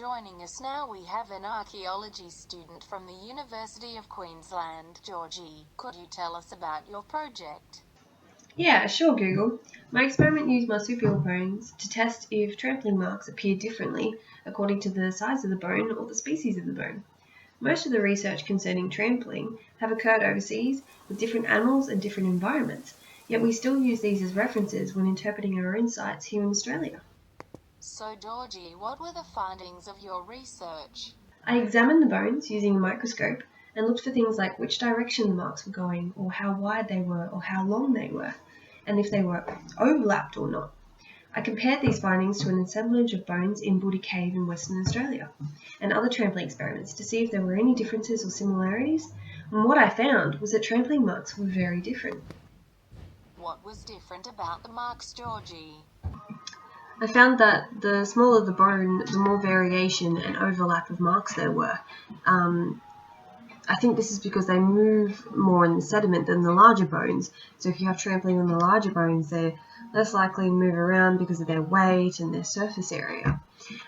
Joining us now we have an archaeology student from the University of Queensland. Georgie, could you tell us about your project? Yeah, sure, Google. My experiment used marsupial bones to test if trampling marks appear differently according to the size of the bone or the species of the bone. Most of the research concerning trampling have occurred overseas with different animals and different environments, yet we still use these as references when interpreting our own sites here in Australia. So Georgie, what were the findings of your research? I examined the bones using a microscope and looked for things like which direction the marks were going, or how wide they were, or how long they were, and if they were overlapped or not. I compared these findings to an assemblage of bones in Buddha Cave in Western Australia and other trampling experiments to see if there were any differences or similarities, and what I found was that trampling marks were very different. What was different about the marks, Georgie? I found that the smaller the bone, the more variation and overlap of marks there were. I think this is because they move more in the sediment than the larger bones. So if you have trampling on the larger bones, they're less likely to move around because of their weight and their surface area.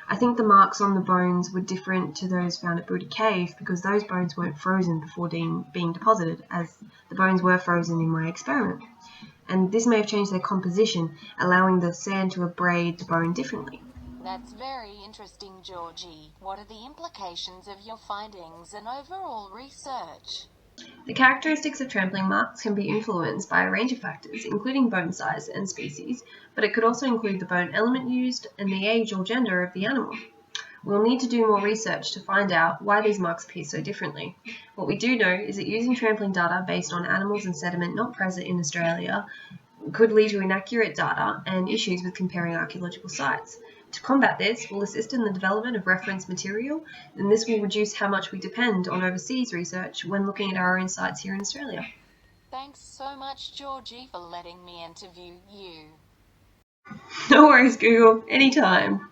I think the marks on the bones were different to those found at Buddha Cave because those bones weren't frozen before being deposited, as the bones were frozen in my experiment. And this may have changed their composition, allowing the sand to abrade the bone differently. That's very interesting, Georgie. What are the implications of your findings and overall research? The characteristics of trampling marks can be influenced by a range of factors, including bone size and species, but it could also include the bone element used and the age or gender of the animal. We'll need to do more research to find out why these marks appear so differently. What we do know is that using trampling data based on animals and sediment not present in Australia could lead to inaccurate data and issues with comparing archaeological sites. To combat this, we'll assist in the development of reference material, and this will reduce how much we depend on overseas research when looking at our own sites here in Australia. Thanks so much, Georgie, for letting me interview you. No worries, Google. Anytime.